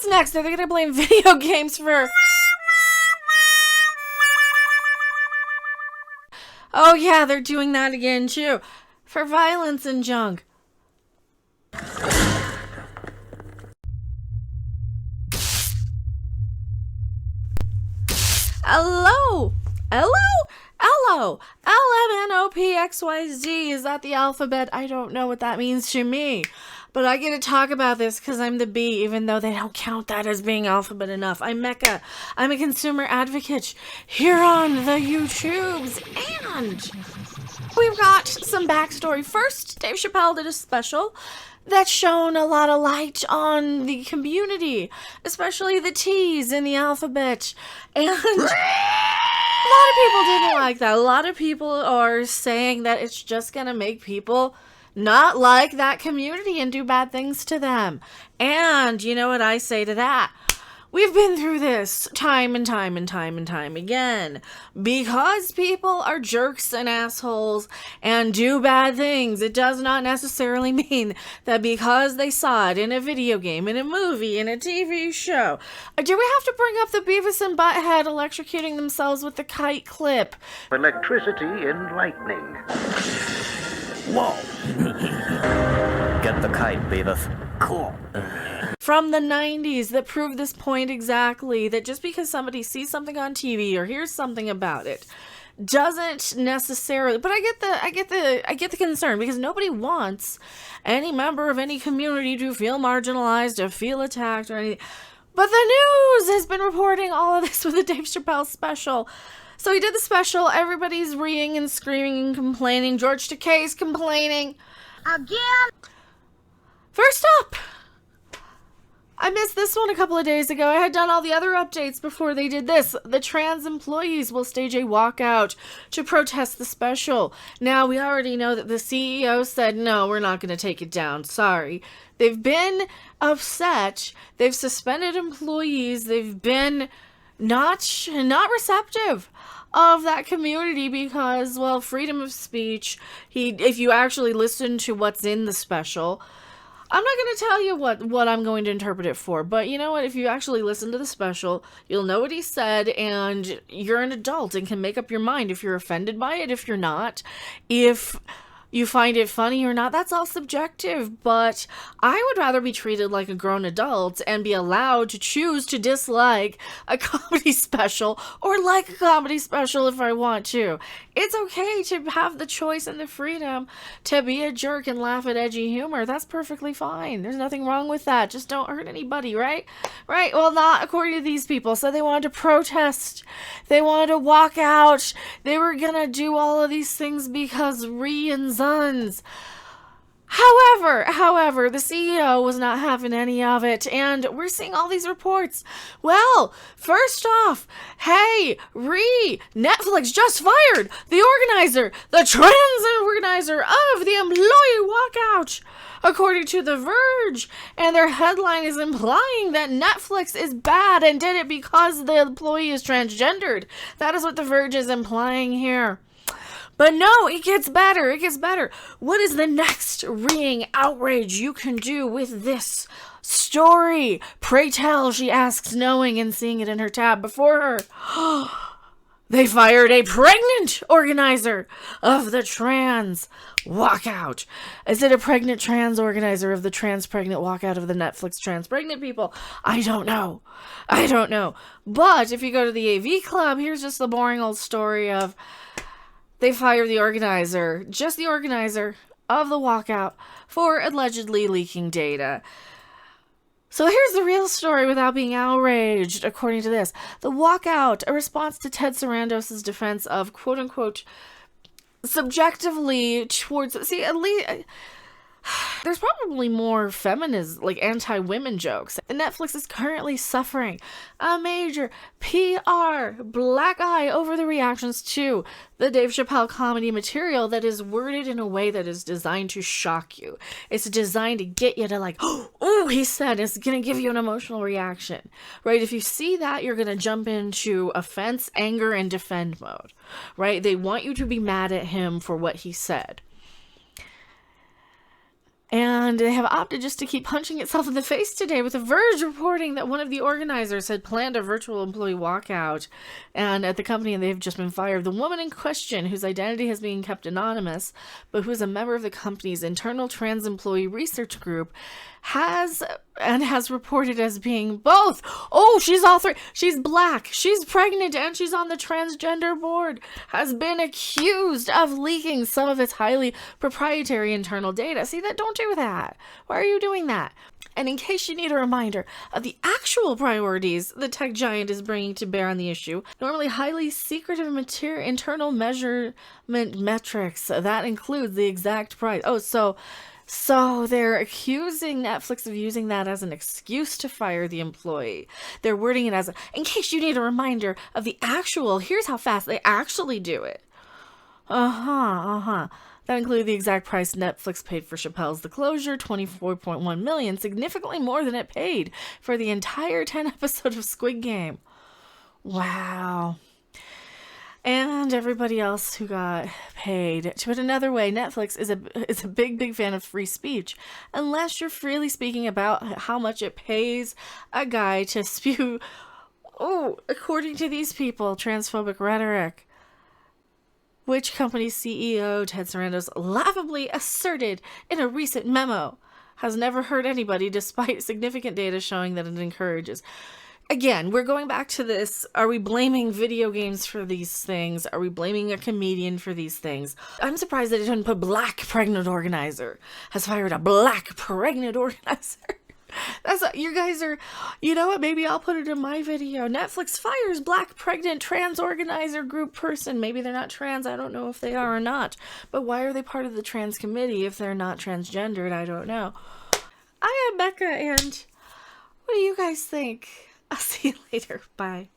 What's next? Are they gonna blame video games for... Oh yeah, they're doing that again too. For violence and junk. Hello! LMNOPXYZ. Is that the alphabet? I don't know what that means to me. But I get to talk about this because I'm the B, even though they don't count that as being alphabet enough. I'm Mecca. I'm a consumer advocate here on the YouTubes. And we've got some backstory. First, Dave Chappelle did a special that's shown a lot of light on the community, especially the T's in the alphabet. And a lot of people didn't like that. A lot of people are saying that it's just going to make people not like that community and do bad things to them. And you know what I say to that? We've been through this time and time again. Because people are jerks and assholes and do bad things, it does not necessarily mean that because they saw it in a video game, in a movie, in a TV show. Do we have to bring up the Beavis and Butthead electrocuting themselves with the kite clip? Electricity and lightning. Whoa. Get the kite, Beavis. Cool. From the 90s that prove this point exactly, that just because somebody sees something on TV or hears something about it doesn't necessarily, but I get the concern, because nobody wants any member of any community to feel marginalized, to feel attacked or anything. But the news has been reporting all of this with the Dave Chappelle special. So he did the special, everybody's reeing and screaming and complaining. George Takei's complaining. Again? First up, I missed this one a couple of days ago. I had done all the other updates before they did this. The trans employees will stage a walkout to protest the special. Now, we already know that the CEO said, no, we're not going to take it down. Sorry. They've been upset. They've suspended employees. They've been not receptive of that community because, well, freedom of speech. If you actually listen to what's in the special, I'm not going to tell you what I'm going to interpret it for, but you know what? If you actually listen to the special, you'll know what he said, and you're an adult and can make up your mind if you're offended by it, if you're not. If you find it funny or not, that's all subjective, but I would rather be treated like a grown adult and be allowed to choose to dislike a comedy special or like a comedy special if I want to. It's okay to have the choice and the freedom to be a jerk and laugh at edgy humor. That's perfectly fine. There's nothing wrong with that. Just don't hurt anybody, right? Right? Well, not according to these people. So they wanted to protest. They wanted to walk out. They were gonna do all of these things because re and sons. However, the CEO was not having any of it, and we're seeing all these reports. Well, first off, hey, Netflix just fired the trans organizer of the employee walkout, according to The Verge, and their headline is implying that Netflix is bad and did it because the employee is transgendered. That is what The Verge is implying here. But no, it gets better. It gets better. What is the next ringing outrage you can do with this story? Pray tell, she asks, knowing and seeing it in her tab before her. They fired a pregnant organizer of the trans walkout. Is it a pregnant trans organizer of the trans pregnant walkout of the Netflix trans pregnant people? I don't know. But if you go to the AV Club, here's just the boring old story of they fired the organizer, just the organizer of the walkout, for allegedly leaking data. So here's the real story without being outraged, according to this. The walkout, a response to Ted Sarandos's defense of, quote-unquote, subjectively towards... See, at least... There's probably more feminist, like anti-women jokes. Netflix is currently suffering a major PR black eye over the reactions to the Dave Chappelle comedy material that is worded in a way that is designed to shock you. It's designed to get you to like, oh, he said, it's going to give you an emotional reaction, right? If you see that, you're going to jump into offense, anger, and defend mode, right? They want you to be mad at him for what he said. And they have opted just to keep punching itself in the face today, with The Verge reporting that one of the organizers had planned a virtual employee walkout and at the company, and they've just been fired. The woman in question, whose identity has been kept anonymous, but who is a member of the company's internal trans employee research group, has reported as being both. Oh, she's all three. She's black, she's pregnant, and she's on the transgender board. Has been accused of leaking some of its highly proprietary internal data. See, that, don't do that. Why are you doing that? And in case you need a reminder of the actual priorities the tech giant is bringing to bear on the issue, normally highly secretive internal measurement metrics, that includes the exact price. Oh, so they're accusing Netflix of using that as an excuse to fire the employee. They're wording it as, in case you need a reminder of the actual, here's how fast they actually do it. That included the exact price Netflix paid for Chappelle's The Closure, $24.1 million, significantly more than it paid for the entire 10 episode of Squid Game. Wow. And everybody else who got paid. To put another way, Netflix is a big fan of free speech, unless you're freely speaking about how much it pays a guy to spew, according to these people, transphobic rhetoric. Which company's CEO, Ted Sarandos, laughably asserted in a recent memo, has never hurt anybody despite significant data showing that it encourages. Again, we're going back to this. Are we blaming video games for these things? Are we blaming a comedian for these things? I'm surprised that it didn't put black pregnant organizer. Has fired a black pregnant organizer. You guys are, you know what? Maybe I'll put it in my video. Netflix fires black pregnant trans organizer group person. Maybe they're not trans. I don't know if they are or not. But why are they part of the trans committee if they're not transgendered? I don't know. I am Becca, and what do you guys think? I'll see you later. Bye.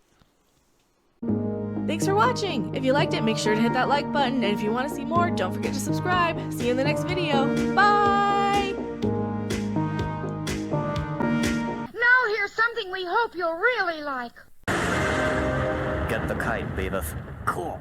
Thanks for watching. If you liked it, make sure to hit that like button. And if you want to see more, don't forget to subscribe. See you in the next video. Bye! Now here's something we hope you'll really like. Get the kite, Beavis. Cool.